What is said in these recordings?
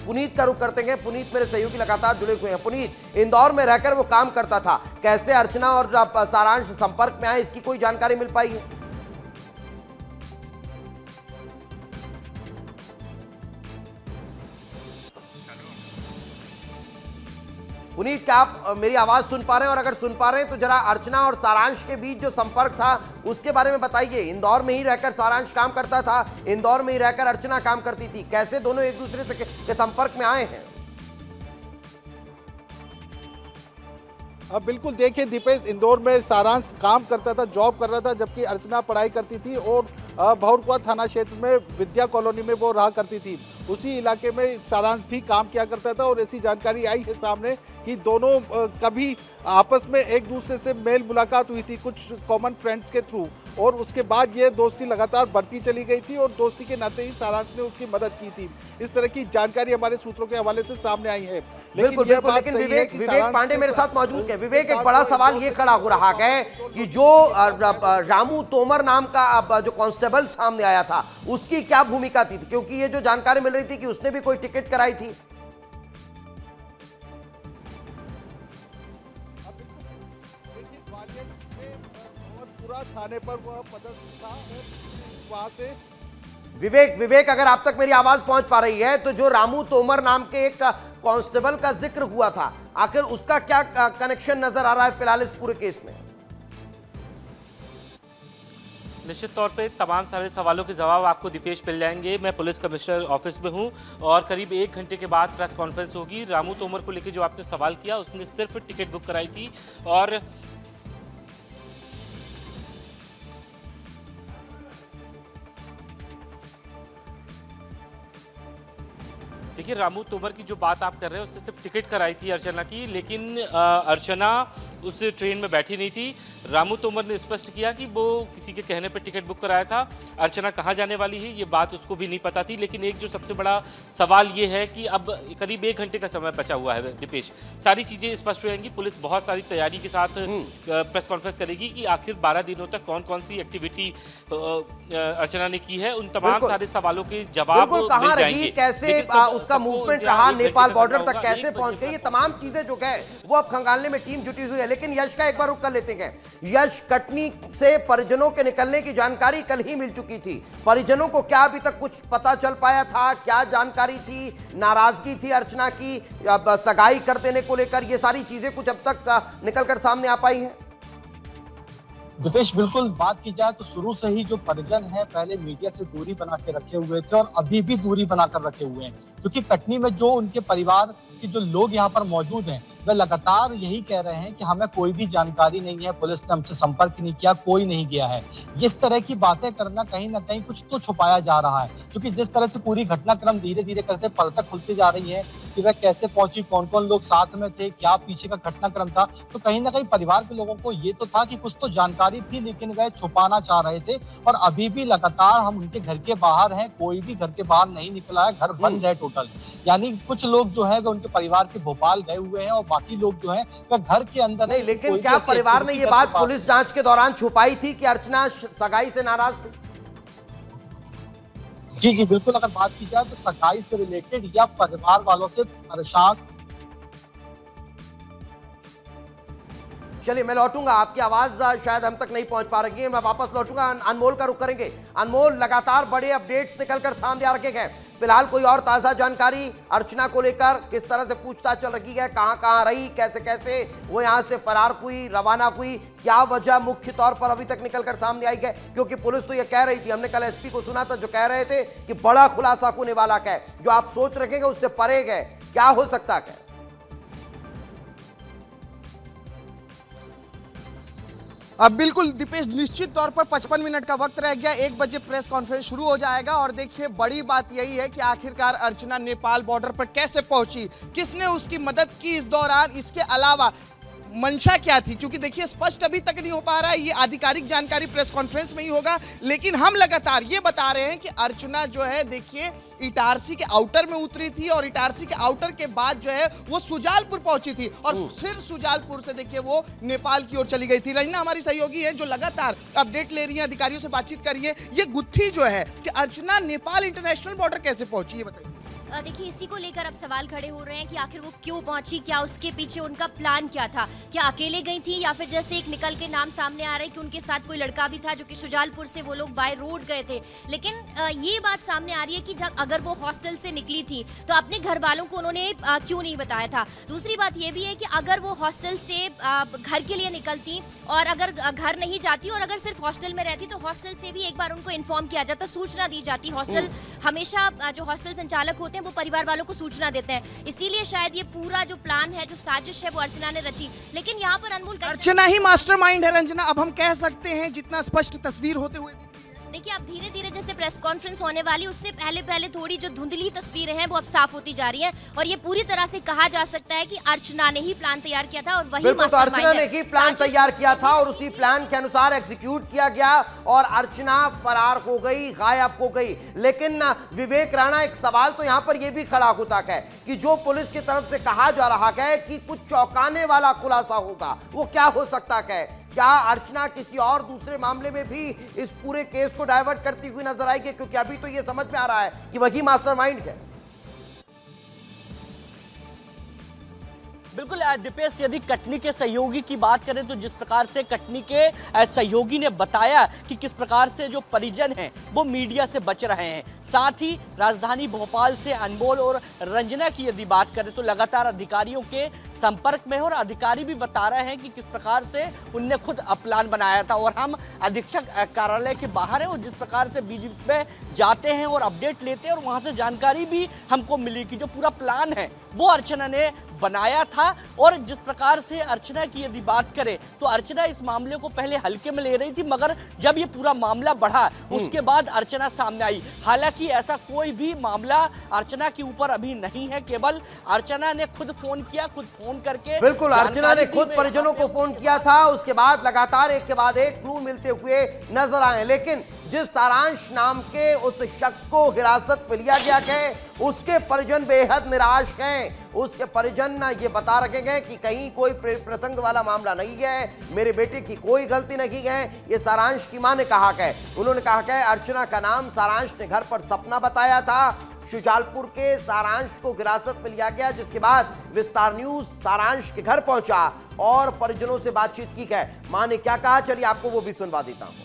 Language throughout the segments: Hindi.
पुनीत का रुख करते हैं। पुनीत मेरे सहयोगी लगातार जुड़े हुए हैं। पुनीत, इंदौर में रहकर वो काम करता था, कैसे अर्चना और सारांश संपर्क में आए, इसकी कोई जानकारी मिल पाई है? पुनीत, क्या आप मेरी आवाज सुन पा रहे हैं? और अगर सुन पा रहे हैं तो जरा अर्चना और सारांश के बीच जो संपर्क था उसके बारे में बताइए। इंदौर में ही रहकर सारांश काम करता था, इंदौर में ही रहकर अर्चना काम करती थी, कैसे दोनों एक दूसरे से के संपर्क में आए हैं? अब बिल्कुल देखिए दीपेश, इंदौर में सारांश काम करता था, जॉब कर रहा था, जबकि अर्चना पढ़ाई करती थी और बहुरकुआ थाना क्षेत्र में विद्या कॉलोनी में वो रहा करती थी। उसी इलाके में सारांश भी काम किया करता था और ऐसी जानकारी आई है सामने कि दोनों कभी आपस में एक दूसरे से मेल मुलाकात हुई थी कुछ कॉमन फ्रेंड्स के थ्रू, और उसके बाद ये दोस्ती लगातार बढ़ती चली गई थी और दोस्ती के नाते ही सारांश ने उसकी मदद की थी। इस तरह की जानकारी हमारे सूत्रों के हवाले से सामने आई है। लेकिन विवेक पांडे मेरे साथ मौजूद है। विवेक, एक बड़ा सवाल ये खड़ा हो रहा है कि जो रामू तोमर नाम का जो कांस्टेबल सामने आया था उसकी क्या भूमिका थी, क्योंकि ये जो जानकारी मिल रही थी कि उसने भी कोई टिकट कराई थी। थाने पर वह पदस्थ था वहां से। विवेक, अगर आप तक मेरी आवाज पहुंच पा रही है तो जो रामू तोमर नाम के एक कांस्टेबल का जिक्र हुआ था, आखिर उसका क्या कनेक्शन नजर आ रहा है फिलहाल इस पूरे केस में? निश्चित तौर पे तमाम सारे सवालों के जवाब आपको दीपेश मिल जाएंगे। मैं पुलिस कमिश्नर ऑफिस में हूं और करीब 1 घंटे के बाद प्रेस कॉन्फ्रेंस होगी। रामू तोमर को लेकर जो आपने सवाल किया, उसने सिर्फ टिकट बुक कराई थी। और देखिए, रामू तोमर की जो बात आप कर रहे हैं उसने सिर्फ टिकट कराई थी अर्चना की, लेकिन अर्चना उस ट्रेन में बैठी नहीं थी। रामू तोमर ने स्पष्ट किया कि वो किसी के कहने पर टिकट बुक कराया था। अर्चना कहाँ जाने वाली है ये बात उसको भी नहीं पता थी। लेकिन एक जो सबसे बड़ा सवाल ये है कि अब करीब 1 घंटे का समय बचा हुआ है दीपेश, सारी चीज़ें स्पष्ट हो जाएंगी। पुलिस बहुत सारी तैयारी के साथ प्रेस कॉन्फ्रेंस करेगी कि आखिर 12 दिनों तक कौन कौन सी एक्टिविटी अर्चना ने की है। उन तमाम सारे सवालों के जवाब मिल जाएंगे। कैसे उसका मूवमेंट रहा, नेपाल बॉर्डर तक कैसे पहुंच गई, ये तमाम चीजें जो है वो अब खंगालने में टीम जुटी हुई है। लेकिन यश का एक बार रुक कर लेते हैं। यश, कटनी से परिजनों के निकलने की जानकारी कल ही मिल चुकी थी, परिजनों को क्या अभी तक कुछ पता चल पाया था? क्या जानकारी थी? नाराजगी थी अर्चना की सगाई कर देने को लेकर? ये सारी चीजें कुछ अब तक निकलकर सामने आ पाई हैं? दीपेश, बिल्कुल बात की जाए तो शुरू से ही जो परिजन है पहले मीडिया से दूरी बना के रखे हुए थे और अभी भी दूरी बनाकर रखे हुए हैं, क्योंकि कटनी में जो उनके परिवार के जो लोग यहाँ पर मौजूद हैं वह लगातार यही कह रहे हैं कि हमें कोई भी जानकारी नहीं है, पुलिस ने हमसे संपर्क नहीं किया, कोई नहीं गया है। इस तरह की बातें करना कहीं ना कहीं कुछ तो छुपाया जा रहा है, क्योंकि जिस तरह से पूरी घटनाक्रम धीरे धीरे करते परतक खुलती जा रही है कि वह कैसे पहुंची, कौन कौन लोग साथ में थे, क्या पीछे का घटनाक्रम था, तो कहीं ना कहीं परिवार के लोगों को ये तो था कि कुछ तो जानकारी थी, लेकिन वह छुपाना चाह रहे थे। और अभी भी लगातार हम उनके घर के बाहर हैं, कोई भी घर के बाहर नहीं निकला है, घर बंद है टोटल। यानी कुछ लोग जो है वो उनके परिवार के भोपाल गए हुए हैं और बाकी लोग जो है वह घर के अंदर नहीं। लेकिन क्या परिवार ने ये बात पुलिस जांच के दौरान छुपाई थी कि अर्चना सगाई से नाराज थी? जी बिल्कुल, अगर बात की जाए तो सगाई से रिलेटेड या परिवार वालों से परेशान। चलिए, मैं लौटूंगा, आपकी आवाज शायद हम तक नहीं पहुंच पा रही है, मैं वापस लौटूंगा। अनमोल का रुख करेंगे। अनमोल, लगातार बड़े अपडेट्स निकलकर सामने आ रखे हैं, फिलहाल कोई और ताजा जानकारी अर्चना को लेकर? किस तरह से पूछताछ चल रही है, कहां रही, कैसे कैसे वो यहां से फरार हुई, रवाना हुई, क्या वजह मुख्य तौर पर अभी तक निकलकर सामने आई है? क्योंकि पुलिस तो ये कह रही थी, हमने कल एसपी को सुना था जो कह रहे थे कि बड़ा खुलासा होने वाला है, जो आप सोच रखेंगे उससे परे है, क्या हो सकता है? अब बिल्कुल दीपेश, निश्चित तौर पर 55 मिनट का वक्त रह गया, 1 बजे प्रेस कॉन्फ्रेंस शुरू हो जाएगा। और देखिए, बड़ी बात यही है कि आखिरकार अर्चना नेपाल बॉर्डर पर कैसे पहुंची, किसने उसकी मदद की इस दौरान, इसके अलावा मंशा क्या थी, क्योंकि देखिए स्पष्ट अभी तक नहीं हो पा रहा है, ये आधिकारिक जानकारी प्रेस कॉन्फ्रेंस में ही होगा। लेकिन हम लगातार ये बता रहे हैं कि अर्चना जो है देखिए इटारसी के आउटर में उतरी थी और इटारसी के आउटर के बाद जो है वो सुजालपुर पहुंची थी और फिर सुजालपुर से देखिए वो नेपाल की ओर चली गई थी। रहीना हमारी सहयोगी है जो लगातार अपडेट ले रही है, अधिकारियों से बातचीत कर रही है। ये गुत्थी जो है कि अर्चना नेपाल इंटरनेशनल बॉर्डर कैसे पहुंची, ये बताइए। देखिए, इसी को लेकर अब सवाल खड़े हो रहे हैं कि आखिर वो क्यों पहुंची, क्या उसके पीछे उनका प्लान क्या था, क्या अकेले गई थी या फिर जैसे एक निकल के नाम सामने आ रहा है कि उनके साथ कोई लड़का भी था जो कि शुजालपुर से वो लोग बाय रोड गए थे। लेकिन ये बात सामने आ रही है कि अगर वो हॉस्टल से निकली थी तो अपने घर वालों को उन्होंने क्यों नहीं बताया था। दूसरी बात ये भी है कि अगर वो हॉस्टल से घर के लिए निकलती और अगर घर नहीं जाती और अगर सिर्फ हॉस्टल में रहती तो हॉस्टल से भी एक बार उनको इन्फॉर्म किया जाता, सूचना दी जाती। हॉस्टल हमेशा जो हॉस्टल संचालक होते हैं वो परिवार वालों को सूचना देते हैं, इसीलिए शायद ये पूरा जो प्लान है, जो साजिश है, वो अर्चना ने रची। लेकिन यहाँ पर अनमोल, अर्चना ही मास्टरमाइंड है रंजना, अब हम कह सकते हैं, जितना स्पष्ट तस्वीर होते हुए। देखिए, अब धीरे धीरे जैसे प्रेस कॉन्फ्रेंस होने वाली, उससे पहले थोड़ी जो धुंधली तस्वीरें हैं वो अब साफ होती जा रही हैं और ये पूरी तरह से कहा जा सकता है कि अर्चना ने ही प्लान तैयार किया था और वही अर्चना ने ही प्लान तैयार किया था और उसी प्लान के अनुसार एग्जीक्यूट किया गया और अर्चना फरार हो गई, गायब हो गई। लेकिन विवेक राणा, एक सवाल तो यहां पर यह भी खड़ा होता है कि जो पुलिस की तरफ से कहा जा रहा है कि कुछ चौंकाने वाला खुलासा होगा, वो क्या हो सकता है? क्या अर्चना किसी और दूसरे मामले में भी इस पूरे केस को डाइवर्ट करती हुई नजर आएगी? क्योंकि अभी तो ये समझ में आ रहा है कि वही मास्टरमाइंड है। बिल्कुल दीपेश, यदि कटनी के सहयोगी की बात करें तो जिस प्रकार से कटनी के सहयोगी ने बताया कि किस प्रकार से जो परिजन हैं वो मीडिया से बच रहे हैं, साथ ही राजधानी भोपाल से अनमोल और रंजना की यदि बात करें तो लगातार अधिकारियों के संपर्क में है और अधिकारी भी बता रहे हैं कि किस प्रकार से उनने खुद प्लान बनाया था। और हम अधीक्षक कार्यालय के बाहर हैं और जिस प्रकार से बीजेपी में जाते हैं और अपडेट लेते हैं और वहाँ से जानकारी भी हमको मिली कि जो पूरा प्लान है वो अर्चना ने बनाया था। और जिस प्रकार से अर्चना की यदि बात करें तो अर्चना इस मामले को पहले हल्के में ले रही थी, मगर जब ये पूरा मामला बढ़ा उसके बाद अर्चना सामने आई। हालांकि ऐसा कोई भी मामला अर्चना के ऊपर अभी नहीं है, केवल अर्चना ने खुद फोन किया, खुद फोन करके बिल्कुल अर्चना ने खुद परिजनों को फोन किया था। उसके बाद लगातार एक के बाद एक क्लू मिलते हुए नजर आए। लेकिन जिस सारांश नाम के उस शख्स को हिरासत में लिया गया है उसके परिजन बेहद निराश हैं। उसके परिजन ये बता रखे हैं कि कहीं कोई प्रसंग वाला मामला नहीं है, मेरे बेटे की कोई गलती नहीं है। ये सारांश की मां ने कहा है। उन्होंने कहा है अर्चना का नाम सारांश ने घर पर सपना बताया था। शुजालपुर के सारांश को हिरासत में लिया गया, जिसके बाद विस्तार न्यूज सारांश के घर पहुंचा और परिजनों से बातचीत की है। मां ने क्या कहा, चलिए आपको वो भी सुनवा देता हूं।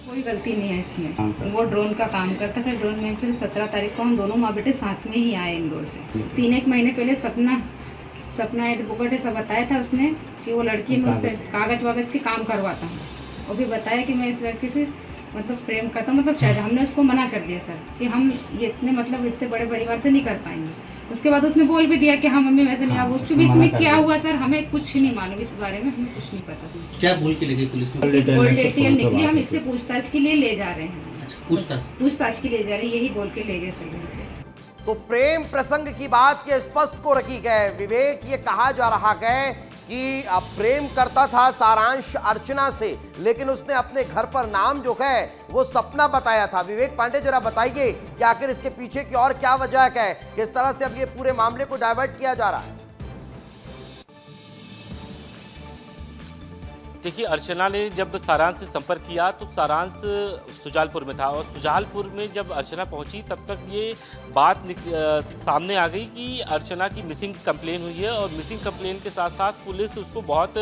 कोई गलती नहीं है इसमें, वो ड्रोन का काम करता था। ड्रोन में एक्चुअली 17 तारीख को हम दोनों माँ बेटे साथ में ही आए इंदौर से। 3-1 महीने पहले सपना एडवोकेट ऐसा बताया था उसने कि वो लड़की में उससे कागज के काम करवाता हूँ। वो भी बताया कि मैं इस लड़की से मतलब प्रेम करता हूँ, मतलब शायद हमने उसको मना कर दिया सर कि हम ये इतने बड़े परिवार से नहीं कर पाएंगे। उसके बाद उसने बोल भी दिया कि हाँ मम्मी वैसे नहीं। अब उसके बीच में क्या हुआ सर हमें कुछ नहीं मालूम, इस बारे में हमें कुछ नहीं पता। क्या बोल के ले गई पुलिस ने? डिटेल निकली, हम इससे पूछताछ के लिए ले जा रहे हैं। पूछताछ के लिए जा रहे हैं, यही बोल के ले गए सर से। तो प्रेम प्रसंग की बात ये स्पष्ट को रखी गई। विवेक, ये कहा जा रहा है कि अब प्रेम करता था सारांश अर्चना से, लेकिन उसने अपने घर पर नाम जो है वो सपना बताया था। विवेक पांडे, जरा बताइए कि आखिर इसके पीछे की और क्या वजह है, किस तरह से अब ये पूरे मामले को डाइवर्ट किया जा रहा है? देखिए, अर्चना ने जब सारांश से संपर्क किया तो सारांश सुजालपुर में था और सुजालपुर में जब अर्चना पहुंची तब तक ये बात सामने आ गई कि अर्चना की मिसिंग कंप्लेन हुई है और मिसिंग कंप्लेन के साथ साथ पुलिस उसको बहुत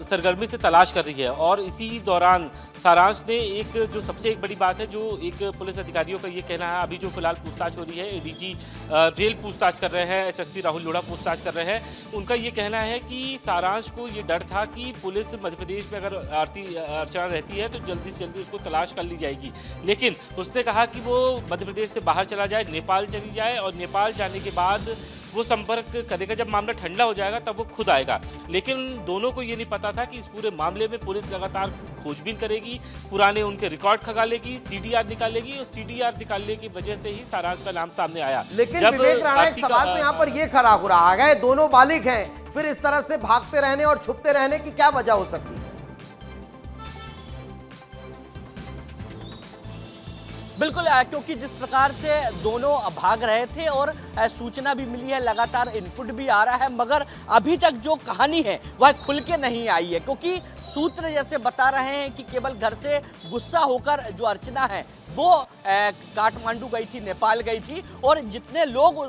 सरगर्मी से तलाश कर रही है। और इसी दौरान सारांश ने जो सबसे एक बड़ी बात है, जो एक पुलिस अधिकारियों का ये कहना है, अभी जो फिलहाल पूछताछ हो रही है, एडीजी रेल पूछताछ कर रहे हैं, एसएसपी राहुल लोढ़ा पूछताछ कर रहे हैं, उनका ये कहना है कि सारांश को ये डर था कि पुलिस मध्य प्रदेश में अगर अर्चना रहती है तो जल्दी से जल्दी उसको तलाश कर ली जाएगी। लेकिन उसने कहा कि वो मध्य प्रदेश से बाहर चला जाए, नेपाल चली जाए और नेपाल जाने के बाद वो संपर्क करेगा, जब मामला ठंडा हो जाएगा तब वो खुद आएगा। लेकिन दोनों को ये नहीं पता था कि इस पूरे मामले में पुलिस लगातार खोजबीन करेगी, पुराने उनके रिकॉर्ड खंगालेगी, सीडीआर निकालेगी और सीडीआर निकालने की वजह से ही सारांश का नाम सामने आया। लेकिन विवेक राणा, एक सवाल तो यहाँ पर ये खड़ा हो रहा है, दोनों बालिग हैं, फिर इस तरह से भागते रहने और छुपते रहने की क्या वजह हो सकती है? बिल्कुल, क्योंकि जिस प्रकार से दोनों भाग रहे थे और सूचना भी मिली है, लगातार इनपुट भी आ रहा है, मगर अभी तक जो कहानी है वह खुल के नहीं आई है। क्योंकि सूत्र जैसे बता रहे हैं कि केवल घर से गुस्सा होकर जो अर्चना है वो काठमांडू गई थी, नेपाल गई थी, और जितने लोग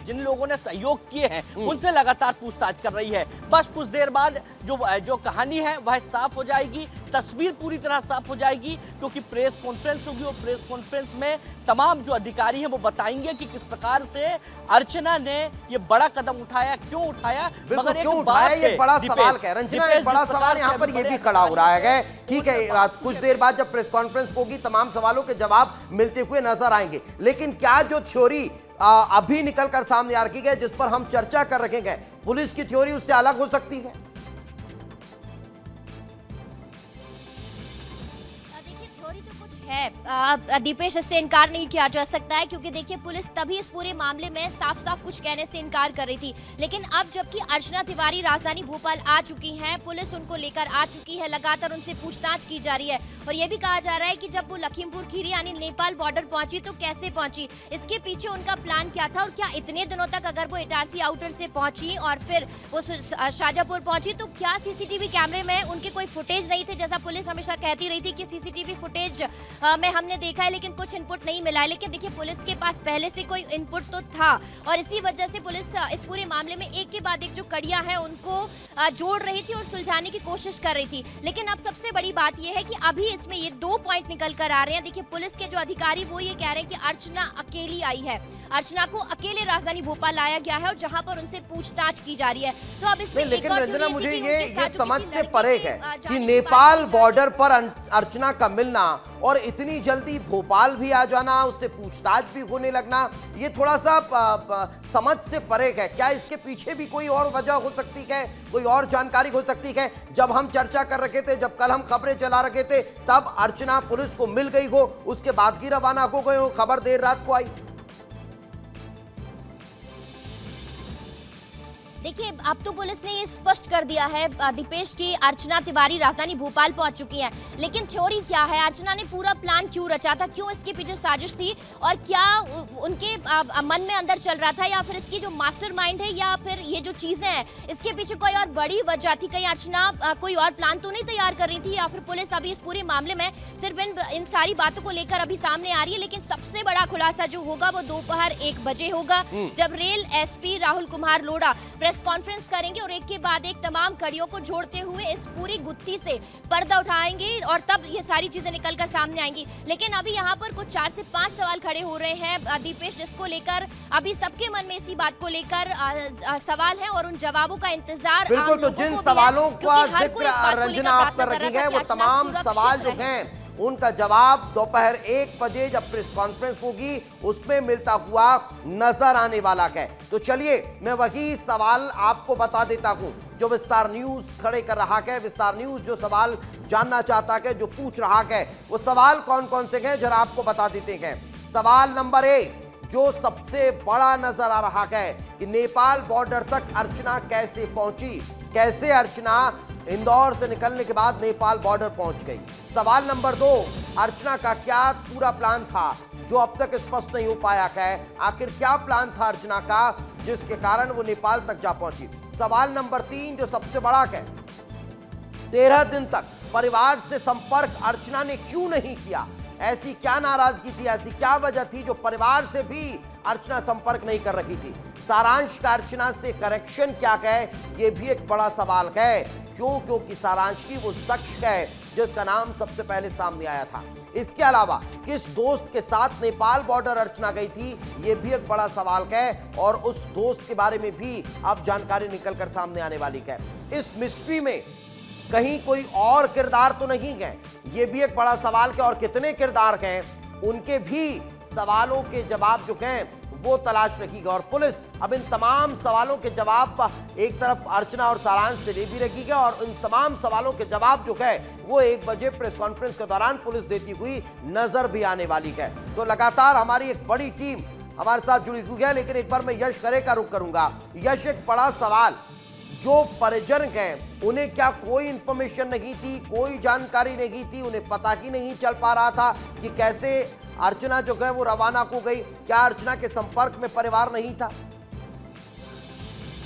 जिन लोगों ने सहयोग किए हैं उनसे लगातार पूछताछ कर रही है। बस कुछ देर बाद जो कहानी है वह साफ हो जाएगी, तस्वीर पूरी तरह साफ हो जाएगी, क्योंकि प्रेस कॉन्फ्रेंस होगी और प्रेस कॉन्फ्रेंस में तमाम जो अधिकारी हैं वो बताएंगे कि किस प्रकार से अर्चना ने ये बड़ा कदम उठाया, क्यों उठाया। मगर क्यों उठाया, ये बड़ा सवाल है रंजना, एक बड़ा सवाल यहाँ पर ये भी खड़ा हो रहा है। ठीक है, कुछ देर बाद जब प्रेस कॉन्फ्रेंस होगी तमाम सवालों के जवाब मिलते हुए नजर आएंगे, लेकिन क्या जो थ्योरी अभी निकलकर सामने आ रही है, जिस पर हम चर्चा कर रहे हैं, पुलिस की थ्योरी उससे अलग हो सकती है? दीपेश, इससे इनकार नहीं किया जा सकता है, क्योंकि देखिए पुलिस तभी इस पूरे मामले में साफ साफ कुछ कहने से इनकार कर रही थी, लेकिन अब जबकि अर्चना तिवारी राजधानी भोपाल आ चुकी हैं, पुलिस उनको लेकर आ चुकी है, लगातार उनसे पूछताछ की जा रही है, और ये भी कहा जा रहा है कि जब वो लखीमपुर खीरी यानी नेपाल बॉर्डर पहुंची तो कैसे पहुंची, इसके पीछे उनका प्लान क्या था, और क्या इतने दिनों तक अगर वो इटारसी आउटर से पहुंची और फिर वो शाजापुर पहुंची तो क्या सीसीटीवी कैमरे में उनके कोई फुटेज नहीं थे, जैसा पुलिस हमेशा कहती रही थी कि सीसीटीवी फुटेज में हमने देखा है लेकिन कुछ इनपुट नहीं मिला है। लेकिन देखिए पुलिस के पास पहले से कोई इनपुट तो था, और इसी वजह से पुलिस इस पूरे मामले में एक के बाद एक जो कड़ियां हैं उनको जोड़ रही थी और सुलझाने की कोशिश कर रही थी। लेकिन अब सबसे बड़ी बात यह है कि अभी इसमें ये 2 पॉइंट निकल कर आ रहे हैं। देखिए पुलिस के जो अधिकारी वो ये कह रहे हैं कि अर्चना अकेली आई है, अर्चना को अकेले राजधानी भोपाल लाया गया है और जहां पर उनसे पूछताछ की जा रही है। तो अब इसमें लेकिन रंजना, मुझे ये समझ से परे है कि नेपाल बॉर्डर पर अर्चना का मिलना और इतनी जल्दी भोपाल भी आ जाना, उससे पूछताछ भी होने लगना, ये थोड़ा सा समझ से परे है। क्या इसके पीछे भी कोई और वजह हो सकती है, कोई और जानकारी हो सकती है? जब हम चर्चा कर रहे थे, जब कल हम खबरें चला रहे थे, तब अर्चना पुलिस को मिल गई हो, उसके बाद ही रवाना हो गए हो, खबर देर रात को आई। देखिए अब तो पुलिस ने ये स्पष्ट कर दिया है दीपेश की अर्चना तिवारी राजधानी भोपाल पहुंच चुकी हैं, लेकिन थ्योरी क्या है, अर्चना ने पूरा प्लान क्यों रचा था, क्यों इसके पीछे साजिश थी, और क्या उनके मन में अंदर चल रहा था, या फिर इसकी जो मास्टरमाइंड है, या फिर ये जो चीजें हैं इसके पीछे कोई और बड़ी वजह थी? कहीं अर्चना कोई और प्लान तो नहीं तैयार कर रही थी, या फिर पुलिस अभी इस पूरे मामले में सिर्फ इन सारी बातों को लेकर अभी सामने आ रही है? लेकिन सबसे बड़ा खुलासा जो होगा वो दोपहर 1 बजे होगा, जब rail SP Rahul Kumar Lodha press conference करेंगे और एक के बाद एक तमाम कड़ियों को जोड़ते हुए इस पूरी गुत्थी से पर्दा उठाएंगे, और तब ये सारी चीजें निकलकर सामने आएंगी। लेकिन अभी यहाँ पर कुछ 4 से 5 सवाल खड़े हो रहे हैं दीपेश, जिसको लेकर अभी सबके मन में इसी बात को लेकर सवाल है और उन जवाबों का इंतजार। बिल्कुल, तो जिन सवालों का जिक्र रंजना आप कर रही है, वो तमाम सवाल जो हैं उनका जवाब दोपहर 1 बजे जब प्रेस कॉन्फ्रेंस होगी उसमें मिलता हुआ नजर आने वाला है। तो चलिए मैं वही सवाल आपको बता देता हूं जो विस्तार न्यूज खड़े कर रहा है। विस्तार न्यूज जो सवाल जानना चाहता है, जो पूछ रहा है, वो सवाल कौन कौन से हैं जरा आपको बता देते हैं। सवाल नंबर 1 जो सबसे बड़ा नजर आ रहा है कि नेपाल बॉर्डर तक अर्चना कैसे पहुंची, कैसे अर्चना इंदौर से निकलने के बाद नेपाल बॉर्डर पहुंच गई। सवाल नंबर 2 अर्चना का क्या पूरा प्लान था जो अब तक स्पष्ट नहीं हो पाया है, आखिर क्या प्लान था अर्चना का जिसके कारण वो नेपाल तक जा पहुंची। सवाल नंबर 3 जो सबसे बड़ा है, 13 दिन तक परिवार से संपर्क अर्चना ने क्यों नहीं किया, ऐसी क्या नाराजगी थी, ऐसी क्या वजह थी जो परिवार से भी अर्चना संपर्क नहीं कर रही थी। सारांश का अर्चना से कनेक्शन क्या है, यह भी एक बड़ा सवाल है, क्योंकि सारांश की वो शख्स है जिसका नाम सबसे पहले सामने आया था। इसके अलावा किस दोस्त के साथ नेपाल बॉर्डर अर्चना गई थी, यह भी एक बड़ा सवाल है, और उस दोस्त के बारे में भी अब जानकारी निकलकर सामने आने वाली है। इस मिस्ट्री में कहीं कोई और किरदार तो नहीं है, यह भी एक बड़ा सवाल है, और कितने किरदार हैं उनके भी सवालों के जवाब जो हैं वो तलाश रखीगा। और पुलिस अब इन तमाम सवालों के जवाब एक तरफ अर्चना और सारांश से ले भी रखीगा, और इन तमाम सवालों के जवाब जो है वो 1 बजे प्रेस कॉन्फ्रेंस के दौरान पुलिस देती हुई नजर भी आने वाली है। तो लगातार हमारी एक बड़ी टीम हमारे साथ जुड़ी हुई है, लेकिन एक बार मैं यश खरे का रुख करूंगा। यश, एक बड़ा सवाल, जो परिजन हैं उन्हें क्या कोई इंफॉर्मेशन नहीं थी, कोई जानकारी नहीं थी, उन्हें पता ही नहीं चल पा रहा था कि कैसे अर्चना जो है वो रवाना हो गई, क्या अर्चना के संपर्क में परिवार नहीं था?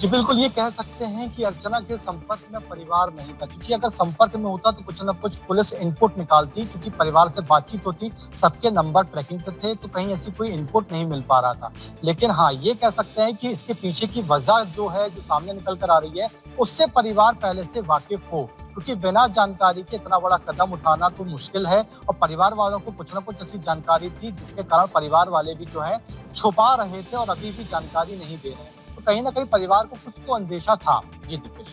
जी बिल्कुल, ये कह सकते हैं कि अर्चना के संपर्क में परिवार नहीं था, क्योंकि अगर संपर्क में होता तो कुछ न कुछ पुलिस इनपुट निकालती, क्योंकि परिवार से बातचीत होती, सबके नंबर ट्रैकिंग पे थे, तो कहीं ऐसी कोई इनपुट नहीं मिल पा रहा था। लेकिन हाँ, ये कह सकते हैं कि इसके पीछे की वजह जो है, जो सामने निकल कर आ रही है, उससे परिवार पहले से वाकिफ हो, क्योंकि बिना जानकारी के इतना बड़ा कदम उठाना तो मुश्किल है, और परिवार वालों को कुछ न कुछ ऐसी जानकारी थी जिसके कारण परिवार वाले भी जो है छुपा रहे थे और अभी भी जानकारी नहीं दे रहे हैं। तो कहीं ना कहीं परिवार को कुछ तो अंदेशा था। जी दिपेश।